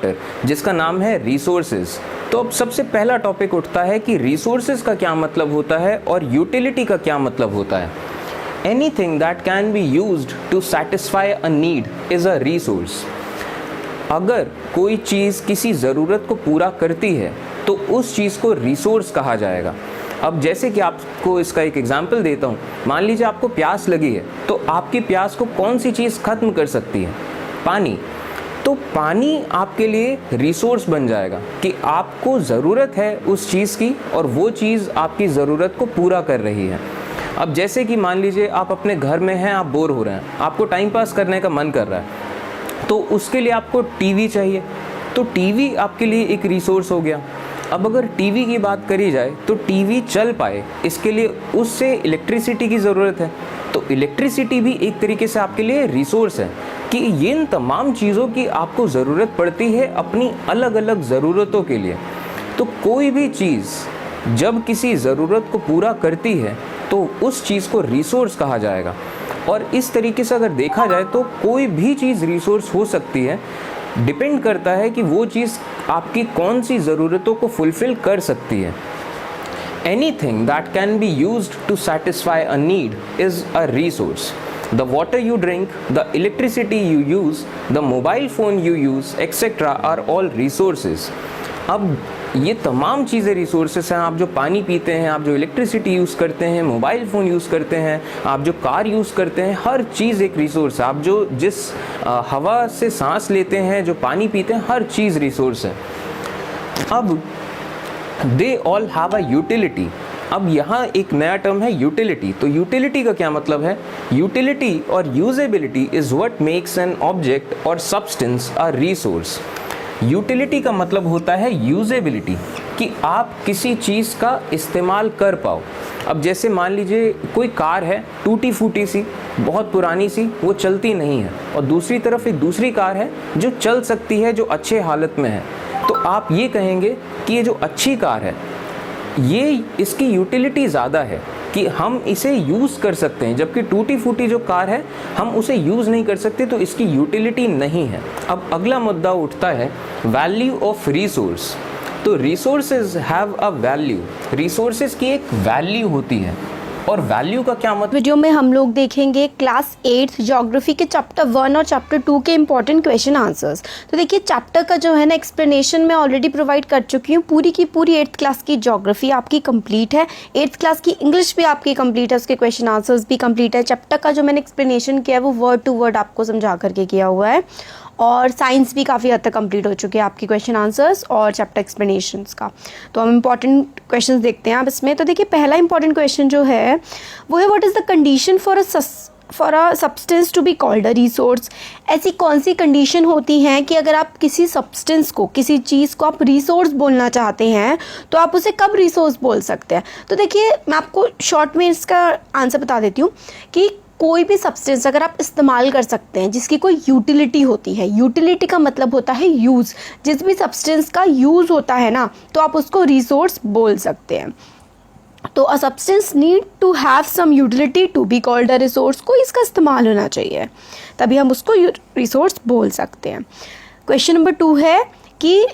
Chapter जिसका नाम है रिसोर्सेज। तो अब सबसे पहला टॉपिक उठता है कि रिसोर्सेज का क्या मतलब होता है और यूटिलिटी का क्या मतलब होता है। Anything that can be used to satisfy a need is a resource. अगर कोई चीज़ किसी ज़रूरत को पूरा करती है तो उस चीज़ को रिसोर्स कहा जाएगा। अब जैसे कि आपको इसका एक एग्जांपल देता हूँ, मान लीजिए आपको प्यास लगी है, तो आपकी प्यास को कौन सी चीज़ ख़त्म कर सकती है? पानी। तो पानी आपके लिए रिसोर्स बन जाएगा कि आपको ज़रूरत है उस चीज़ की और वो चीज़ आपकी ज़रूरत को पूरा कर रही है। अब जैसे कि मान लीजिए आप अपने घर में हैं, आप बोर हो रहे हैं, आपको टाइम पास करने का मन कर रहा है, तो उसके लिए आपको टीवी चाहिए, तो टीवी आपके लिए एक रिसोर्स हो गया। अब अगर टीवी की बात करी जाए तो टीवी चल पाए इसके लिए उससे इलेक्ट्रिसिटी की ज़रूरत है, तो इलेक्ट्रिसिटी भी एक तरीके से आपके लिए रिसोर्स है कि इन तमाम चीज़ों की आपको ज़रूरत पड़ती है अपनी अलग अलग ज़रूरतों के लिए। तो कोई भी चीज़ जब किसी ज़रूरत को पूरा करती है तो उस चीज़ को रिसोर्स कहा जाएगा। और इस तरीके से अगर देखा जाए तो कोई भी चीज़ रिसोर्स हो सकती है, डिपेंड करता है कि वो चीज़ आपकी कौन सी ज़रूरतों को फुलफ़िल कर सकती है। Anything that can be used to satisfy a need is a resource. The water you drink, the electricity you use, the mobile phone you use, etc. are all resources. अब ये तमाम चीज़ें रिसोर्सेस हैं। आप जो पानी पीते हैं, आप जो इलेक्ट्रिसिटी यूज़ करते हैं, मोबाइल फ़ोन यूज़ करते हैं, आप जो कार यूज़ करते हैं, हर चीज़ एक रिसोर्स है। आप जो जिस हवा से सांस लेते हैं, जो पानी पीते हैं, हर चीज़ रिसोर्स है। अब they all have a utility. अब यहाँ एक नया टर्म है यूटिलिटी। तो यूटिलिटी का क्या मतलब है? यूटिलिटी और usability is what makes an object और सब्सटेंस अ रिसोर्स। यूटिलिटी का मतलब होता है यूजेबिलिटी, कि आप किसी चीज़ का इस्तेमाल कर पाओ। अब जैसे मान लीजिए कोई कार है टूटी फूटी सी, बहुत पुरानी सी, वो चलती नहीं है, और दूसरी तरफ एक दूसरी कार है जो चल सकती है, जो अच्छे हालत में है, तो आप ये कहेंगे कि ये जो अच्छी कार है ये इसकी यूटिलिटी ज़्यादा है कि हम इसे यूज़ कर सकते हैं, जबकि टूटी फूटी जो कार है हम उसे यूज़ नहीं कर सकते, तो इसकी यूटिलिटी नहीं है। अब अगला मुद्दा उठता है वैल्यू ऑफ रिसोर्स। तो resources have a value. Resources की एक वैल्यू होती है, और वैल्यू का क्या मतलब? वीडियो में हम लोग देखेंगे क्लास 8 ज्योग्राफी के चैप्टर 1 और चैप्टर 2 के इंपॉर्टेंट क्वेश्चन आंसर्स। तो देखिए चैप्टर का जो है ना एक्सप्लेनेशन मैं ऑलरेडी प्रोवाइड कर चुकी हूँ। पूरी की पूरी 8th क्लास की ज्योग्राफी आपकी कंप्लीट है, 8th क्लास की इंग्लिश भी आपकी कंप्लीट है, उसके क्वेश्चन आंसर्स भी कंप्लीट है। चैप्टर का जो मैंने एक्सप्लेनेशन किया है वो वर्ड टू वर्ड आपको समझा करके किया हुआ है, और साइंस भी काफ़ी हद तक कंप्लीट हो चुके हैं आपकी क्वेश्चन आंसर्स और चैप्टर एक्सप्लेनेशंस का। तो हम इंपॉर्टेंट क्वेश्चंस देखते हैं आप इसमें। तो देखिए पहला इंपॉर्टेंट क्वेश्चन जो है वो है what is the condition for a substance to be called a resource. ऐसी कौन सी कंडीशन होती हैं कि अगर आप किसी सब्सटेंस को, किसी चीज़ को आप रिसोर्स बोलना चाहते हैं तो आप उसे कब रिसोर्स बोल सकते हैं? तो देखिए मैं आपको शॉर्ट में इसका आंसर बता देती हूँ कि कोई भी सब्सटेंस अगर आप इस्तेमाल कर सकते हैं जिसकी कोई यूटिलिटी होती है, यूटिलिटी का मतलब होता है यूज़, जिस भी सब्सटेंस का यूज़ होता है ना, तो आप उसको रिसोर्स बोल सकते हैं। तो a substance need to have some utility to be called a resource, को इसका इस्तेमाल होना चाहिए, तभी हम उसको रिसोर्स बोल सकते हैं। क्वेश्चन नंबर 2 है कि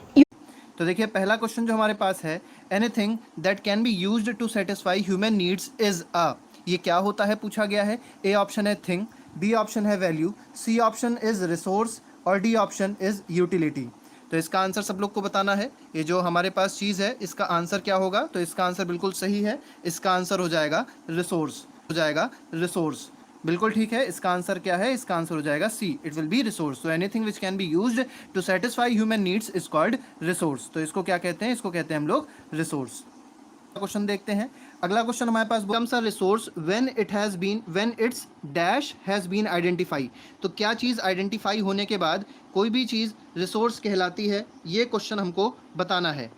तो देखिए पहला क्वेश्चन जो हमारे पास है, anything that can be used to satisfy human needs is a, ये क्या होता है पूछा गया है। ए ऑप्शन है थिंग, बी ऑप्शन है value, C option is resource, और डी ऑप्शन इज यूटिलिटी। तो इसका आंसर सब लोग को बताना है। ये जो हमारे पास चीज़ है इसका आंसर क्या होगा? तो इसका आंसर बिल्कुल सही है, इसका आंसर हो जाएगा रिसोर्स, हो जाएगा रिसोर्स। बिल्कुल ठीक है, इसका आंसर क्या है? इसका आंसर हो जाएगा C, it will be resource. तो anything which can be used to satisfy human needs is called resource. तो इसको क्या कहते हैं? इसको कहते हैं हम लोग रिसोर्स। क्वेश्चन देखते हैं। अगला क्वेश्चन हमारे पास becomes a resource when its dash has been identified। तो क्या चीज़ आइडेंटिफाई होने के बाद कोई भी चीज़ रिसोर्स कहलाती है, ये क्वेश्चन हमको बताना है।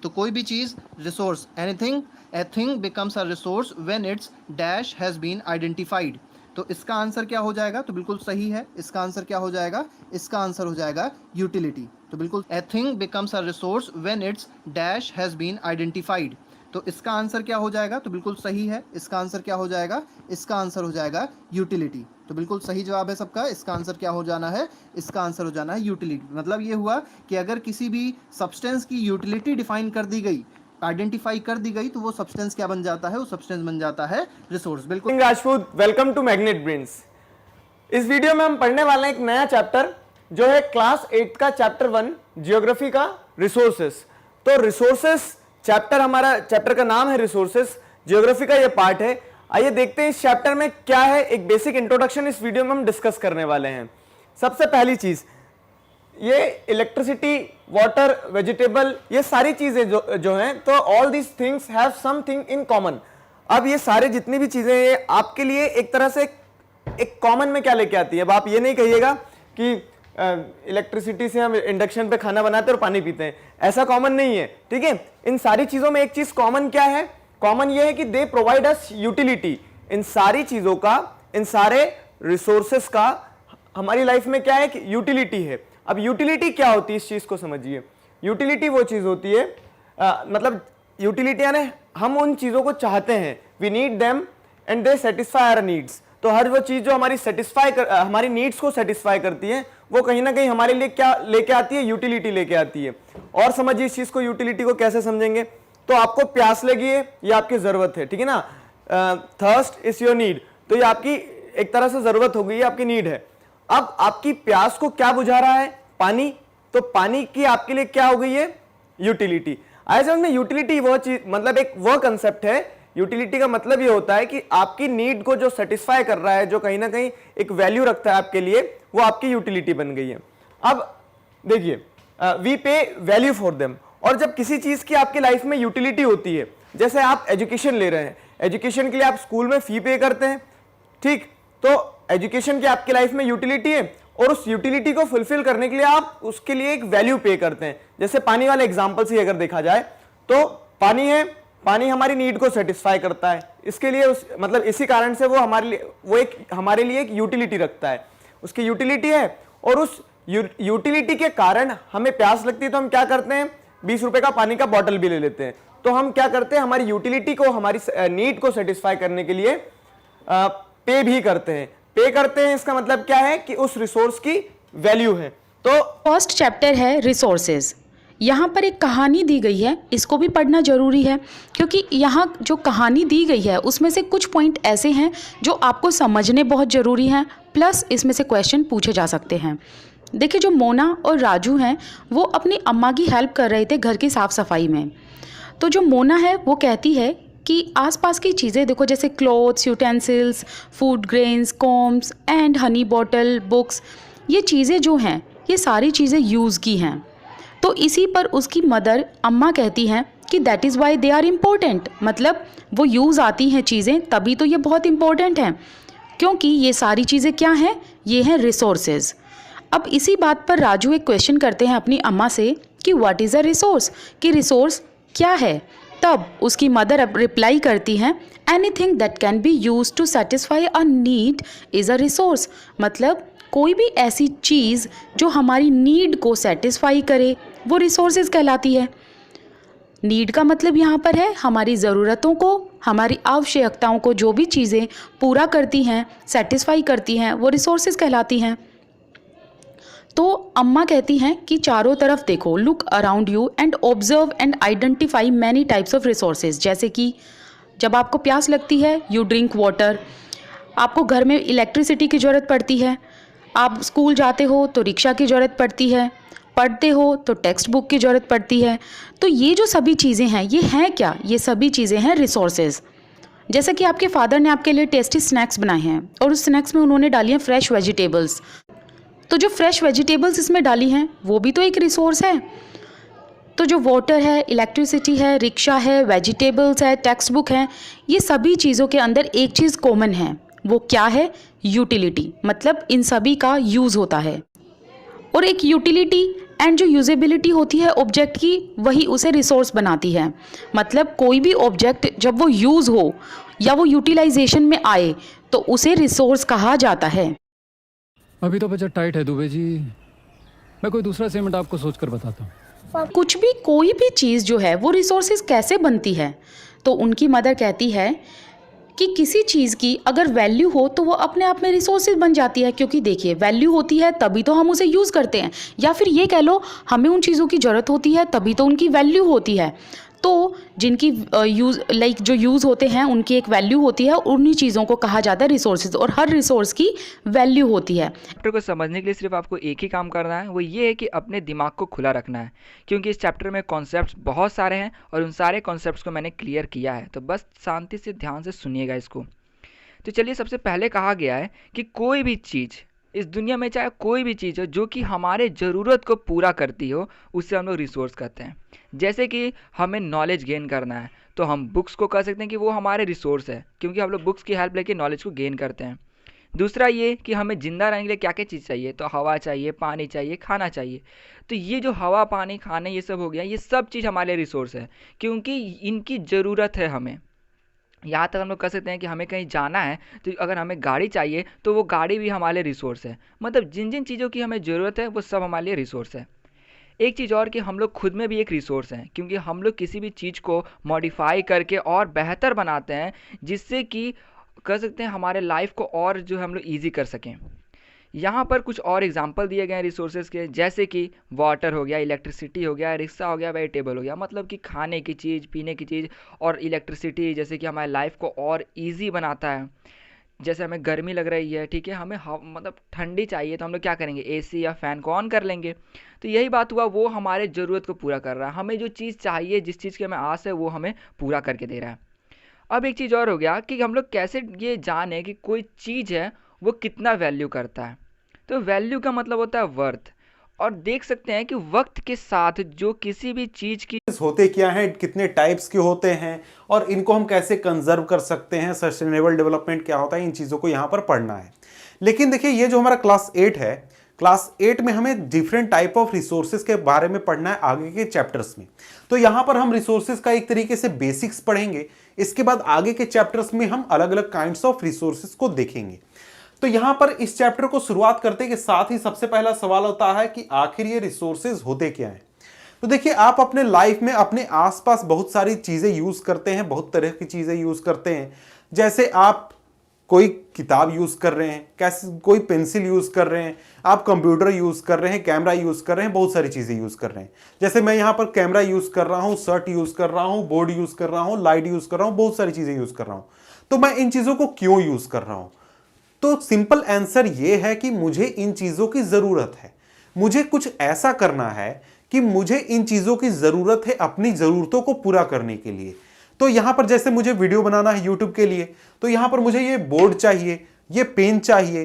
तो कोई भी चीज़ resource, anything a thing becomes a resource when it's dash has been identified. तो इसका आंसर क्या हो जाएगा? तो बिल्कुल सही है, इसका आंसर क्या हो जाएगा? इसका आंसर हो जाएगा यूटिलिटी। तो बिल्कुल a thing becomes a resource when it's dash has been identified. तो इसका आंसर क्या हो जाएगा? तो बिल्कुल सही है, इसका आंसर क्या हो जाएगा? इसका आंसर हो जाएगा यूटिलिटी। तो बिल्कुल सही जवाब है सबका। इसका आंसर क्या हो जाना है? इसका आंसर हो जाना है यूटिलिटी। मतलब ये हुआ कि अगर किसी भी सब्सटेंस की यूटिलिटी डिफाइन कर दी गई, आइडेंटिफाई कर दी गई, तो वो सब्सटेंस क्या बन जाता है? वो सब्सटेंस बन जाता है रिसोर्स। बिल्कुल Rajput, welcome to Magnet Brains. इस वीडियो में हम पढ़ने वाले हैं एक नया चैप्टर जो है क्लास 8 का चैप्टर 1 जियोग्राफी का रिसोर्सेस। तो रिसोर्सेस चैप्टर का नाम है रिसोर्सेस, जियोग्राफी का ये पार्ट है। आइए देखते हैं इस चैप्टर में क्या है। एक बेसिक इंट्रोडक्शन इस वीडियो में हम डिस्कस करने वाले हैं। सबसे पहली चीज, ये इलेक्ट्रिसिटी, वाटर, वेजिटेबल, ये सारी चीजें जो हैं, तो all these things have something in common. अब ये सारे जितनी भी चीजें ये आपके लिए एक तरह से एक कॉमन में क्या लेके आती है। अब आप ये नहीं कहिएगा कि इलेक्ट्रिसिटी से हम इंडक्शन पे खाना बनाते हैं और पानी पीते हैं, ऐसा कॉमन नहीं है, ठीक है। इन सारी चीजों में एक चीज कॉमन क्या है? कॉमन ये है कि दे प्रोवाइड अस यूटिलिटी। इन सारी चीजों का, इन सारे रिसोर्सेस का हमारी लाइफ में क्या है कि यूटिलिटी है। अब यूटिलिटी क्या होती है, इस चीज को समझिए। यूटिलिटी वो चीज होती है, मतलब यूटिलिटी यानी हम उन चीजों को चाहते हैं, we need them and they satisfy our needs. तो हर वो चीज जो हमारी नीड्स को सेटिस्फाई करती है, वो कहीं ना कहीं हमारे लिए क्या लेके आती है? यूटिलिटी लेके आती है। और समझिए इस चीज को, यूटिलिटी को कैसे समझेंगे। तो आपको प्यास लगी है, ये आपकी जरूरत है, ठीक है ना। थर्स्ट इज योर नीड, तो ये आपकी एक तरह से जरूरत हो गई है, आपकी नीड है। अब आपकी प्यास को क्या बुझा रहा है? पानी। तो पानी की आपके लिए क्या हो गई है? यूटिलिटी। आए समझ में? यूटिलिटी वो चीज, मतलब एक वो कंसेप्ट है। यूटिलिटी का मतलब ये होता है कि आपकी नीड को जो सेटिस्फाई कर रहा है, जो कहीं ना कहीं एक वैल्यू रखता है आपके लिए, वो आपकी यूटिलिटी बन गई है। अब देखिए, वी पे वैल्यू फॉर देम। और जब किसी चीज की आपकी लाइफ में यूटिलिटी होती है, जैसे आप एजुकेशन ले रहे हैं, एजुकेशन के लिए आप स्कूल में फी पे करते हैं, ठीक। तो एजुकेशन की आपकी लाइफ में यूटिलिटी है, और उस यूटिलिटी को फुलफिल करने के लिए आप उसके लिए एक वैल्यू पे करते हैं। जैसे पानी वाले एग्जांपल से अगर देखा जाए, तो पानी है, पानी हमारी नीड को सेटिस्फाई करता है, इसके लिए मतलब इसी कारण से वो हमारे लिए एक यूटिलिटी रखता है, उसकी यूटिलिटी है। और उस यूटिलिटी के कारण हमें प्यास लगती है, तो हम क्या करते हैं? 20 रुपए का पानी का बॉटल भी ले लेते हैं। तो हम क्या करते हैं? हमारी यूटिलिटी को, हमारी नीड को सेटिस्फाई करने के लिए पे भी करते हैं। पे करते हैं, इसका मतलब क्या है कि उस रिसोर्स की वैल्यू है। तो फर्स्ट चैप्टर है रिसोर्सेज। यहाँ पर एक कहानी दी गई है, इसको भी पढ़ना जरूरी है, क्योंकि यहाँ जो कहानी दी गई है उसमें से कुछ पॉइंट ऐसे हैं जो आपको समझने बहुत ज़रूरी हैं, प्लस इसमें से क्वेश्चन पूछे जा सकते हैं। देखिए, जो मोना और राजू हैं वो अपनी अम्मा की हेल्प कर रहे थे घर की साफ़ सफाई में। तो जो मोना है वो कहती है कि आसपास की चीज़ें देखो, जैसे clothes, utensils, food grains, combs and honey bottle, books, ये चीज़ें जो हैं ये सारी चीज़ें यूज़ की हैं। तो इसी पर उसकी मदर अम्मा कहती हैं कि that is why they are important, मतलब वो यूज़ आती हैं चीज़ें तभी तो ये बहुत इम्पोर्टेंट हैं, क्योंकि ये सारी चीज़ें क्या हैं? ये हैं रिसोर्सेज। अब इसी बात पर राजू एक क्वेश्चन करते हैं अपनी अम्मा से कि व्हाट इज़ अ रिसोर्स, कि रिसोर्स क्या है। तब उसकी मदर अब रिप्लाई करती हैं, anything that can be use to satisfy a need is a resource. मतलब कोई भी ऐसी चीज़ जो हमारी नीड को सेटिस्फाई करे, वो रिसोर्सेज कहलाती है। नीड का मतलब यहाँ पर है हमारी ज़रूरतों को, हमारी आवश्यकताओं को जो भी चीज़ें पूरा करती हैं, सेटिस्फाई करती हैं, वो रिसोर्सेज कहलाती हैं। तो अम्मा कहती हैं कि चारों तरफ देखो, look around you and observe and identify many types of resources. जैसे कि जब आपको प्यास लगती है, यू ड्रिंक वाटर, आपको घर में इलेक्ट्रिसिटी की ज़रूरत पड़ती है, आप स्कूल जाते हो तो रिक्शा की ज़रूरत पड़ती है, पढ़ते हो तो टेक्स्ट बुक की ज़रूरत पड़ती है। तो ये जो सभी चीज़ें हैं, ये हैं क्या? ये सभी चीज़ें हैं रिसोर्सेज। जैसे कि आपके फादर ने आपके लिए टेस्टी स्नैक्स बनाए हैं और उस स्नैक्स में उन्होंने डाली हैं फ्रेश वेजिटेबल्स, तो जो फ्रेश वेजिटेबल्स इसमें डाली हैं वो भी तो एक रिसोर्स है। तो जो वाटर है, इलेक्ट्रिसिटी है, रिक्शा है, वेजिटेबल्स है, टेक्स्ट बुक है, ये सभी चीज़ों के अंदर एक चीज़ कॉमन है, वो क्या है? यूटिलिटी। मतलब इन सभी का यूज़ होता है, और एक यूटिलिटी एंड जो यूजेबिलिटी होती है ऑब्जेक्ट की, वही उसे रिसोर्स बनाती है। मतलब कोई भी ऑब्जेक्ट जब वो यूज़ हो या वो यूटिलाइजेशन में आए तो उसे रिसोर्स कहा जाता है। अभी तो बजट टाइट है दुबे जी, मैं कोई दूसरा सेगमेंट आपको सोच कर बताता हूँ। कुछ भी, कोई भी चीज़ जो है वो रिसोर्सेज कैसे बनती है? तो उनकी मदर कहती है कि किसी चीज़ की अगर वैल्यू हो तो वो अपने आप में रिसोर्सेज बन जाती है, क्योंकि देखिए वैल्यू होती है तभी तो हम उसे यूज़ करते हैं, या फिर ये कह लो हमें उन चीज़ों की ज़रूरत होती है तभी तो उनकी वैल्यू होती है। तो जिनकी जो यूज़ होते हैं उनकी एक वैल्यू होती है, उन्हीं चीज़ों को कहा जाता है रिसोर्सेज, और हर रिसोर्स की वैल्यू होती है। चैप्टर को समझने के लिए सिर्फ आपको एक ही काम करना है, वो ये है कि अपने दिमाग को खुला रखना है, क्योंकि इस चैप्टर में कॉन्सेप्ट्स बहुत सारे हैं और उन सारे कॉन्सेप्ट्स को मैंने क्लियर किया है। तो बस शांति से ध्यान से सुनिएगा इसको। तो चलिए, सबसे पहले कहा गया है कि कोई भी चीज़ इस दुनिया में, चाहे कोई भी चीज़ हो जो कि हमारे ज़रूरत को पूरा करती हो, उससे हम लोग रिसोर्स कहते हैं। जैसे कि हमें नॉलेज गेन करना है तो हम बुक्स को कह सकते हैं कि वो हमारे रिसोर्स है, क्योंकि हम लोग बुक्स की हेल्प लेके नॉलेज को गेन करते हैं। दूसरा ये कि हमें ज़िंदा रहने के लिए क्या क्या चीज़ चाहिए, तो हवा चाहिए, पानी चाहिए, खाना चाहिए। तो ये जो हवा, पानी, खाने ये सब हो गया, ये सब चीज़ हमारे लिए रिसोर्स है, क्योंकि इनकी ज़रूरत है हमें। यहाँ तक हम लोग कह सकते हैं कि हमें कहीं जाना है तो अगर हमें गाड़ी चाहिए तो वो गाड़ी भी हमारे लिए रिसोर्स है। मतलब जिन जिन चीज़ों की हमें ज़रूरत है वो सब हमारे लिए रिसोर्स है। एक चीज़ और कि हम लोग खुद में भी एक रिसोर्स हैं, क्योंकि हम लोग किसी भी चीज़ को मॉडिफाई करके और बेहतर बनाते हैं, जिससे कि कह सकते हैं हमारे लाइफ को और जो हम लोग ईजी कर सकें। यहाँ पर कुछ और एग्जांपल दिए गए हैं रिसोर्सेज के, जैसे कि वाटर हो गया, इलेक्ट्रिसिटी हो गया, रिक्शा हो गया, वेजिटेबल हो गया। मतलब कि खाने की चीज़, पीने की चीज़, और इलेक्ट्रिसिटी जैसे कि हमारे लाइफ को और इजी बनाता है। जैसे हमें गर्मी लग रही है, ठीक है, हमें मतलब ठंडी चाहिए तो हम लोग क्या करेंगे, एसी या फ़ैन को ऑन कर लेंगे। तो यही बात हुआ, वो हमारे ज़रूरत को पूरा कर रहा है। हमें जो चीज़ चाहिए, जिस चीज़ की हमें आस है, वो हमें पूरा करके दे रहा है। अब एक चीज़ और हो गया कि हम लोग कैसे ये जाने कि कोई चीज़ है वो कितना वैल्यू करता है। तो वैल्यू का मतलब होता है वर्थ। और देख सकते हैं कि वक्त के साथ जो किसी भी चीज़ की होते क्या हैं, कितने टाइप्स के होते हैं और इनको हम कैसे कंजर्व कर सकते हैं, सस्टेनेबल डेवलपमेंट क्या होता है, इन चीज़ों को यहाँ पर पढ़ना है। लेकिन देखिए, ये जो हमारा क्लास 8 है, क्लास 8 में हमें डिफरेंट टाइप ऑफ रिसोर्सेज के बारे में पढ़ना है आगे के चैप्टर्स में। तो यहाँ पर हम रिसोर्सेज का एक तरीके से बेसिक्स पढ़ेंगे, इसके बाद आगे के चैप्टर्स में हम अलग अलग काइंड्स ऑफ रिसोर्सेज को देखेंगे। तो यहां पर इस चैप्टर को शुरुआत करते के साथ ही सबसे पहला सवाल होता है कि आखिर ये रिसोर्सेज होते क्या हैं। तो देखिए, आप अपने लाइफ में अपने आसपास बहुत सारी चीजें यूज करते हैं, बहुत तरह की चीजें यूज करते हैं। जैसे आप कोई किताब यूज कर रहे हैं, कैसे कोई पेंसिल यूज कर रहे हैं, आप कंप्यूटर यूज कर रहे हैं, कैमरा यूज कर रहे हैं, बहुत सारी चीजें यूज कर रहे हैं। जैसे मैं यहाँ पर कैमरा यूज कर रहा हूँ, शर्ट यूज कर रहा हूँ, बोर्ड यूज कर रहा हूँ, लाइट यूज कर रहा हूँ, बहुत सारी चीजें यूज कर रहा हूँ। तो मैं इन चीजों को क्यों यूज कर रहा हूं? तो सिंपल आंसर ये है कि मुझे इन चीजों की जरूरत है। मुझे कुछ ऐसा करना है कि मुझे इन चीजों की जरूरत है अपनी जरूरतों को पूरा करने के लिए। तो यहां पर जैसे मुझे वीडियो बनाना है यूट्यूब के लिए, तो यहां पर मुझे ये बोर्ड चाहिए, ये पेन चाहिए,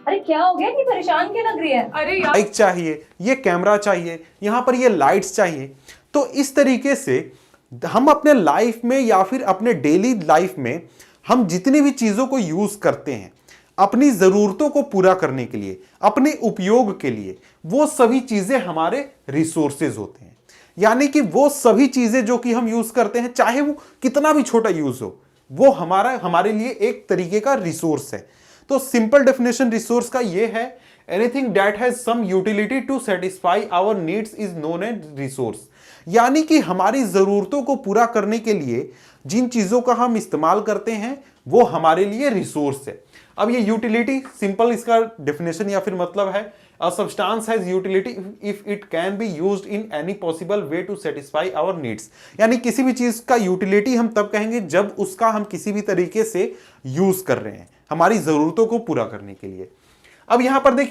अरे क्या हो गया, इतनी परेशान क्यों लग रही है? अरे यार, माइक चाहिए, ये कैमरा चाहिए, यहां पर ये लाइट्स चाहिए। तो इस तरीके से हम अपने लाइफ में या फिर अपने डेली लाइफ में हम जितनी भी चीजों को यूज करते हैं अपनी जरूरतों को पूरा करने के लिए, अपने उपयोग के लिए, वो सभी चीजें हमारे रिसोर्सेज होते हैं। यानी कि वो सभी चीजें जो कि हम यूज करते हैं, चाहे वो कितना भी छोटा यूज हो, वो हमारे लिए एक तरीके का रिसोर्स है। तो सिंपल डेफिनेशन रिसोर्स का ये है, anything that has some utility to satisfy our needs is known as resource. यानी कि हमारी जरूरतों को पूरा करने के लिए जिन चीजों का हम इस्तेमाल करते हैं वो हमारे लिए रिसोर्स है। अब ये यूटिलिटी, सिंपल इसका डेफिनेशन या फिर मतलब है, a substance has utility if it can be used in any possible way to satisfy our needs. यानी किसी भी चीज का यूटिलिटी हम तब कहेंगे जब उसका हम किसी भी तरीके से यूज कर रहे हैं हमारी जरूरतों को पूरा करने के लिए। अब यहां पर देखिए,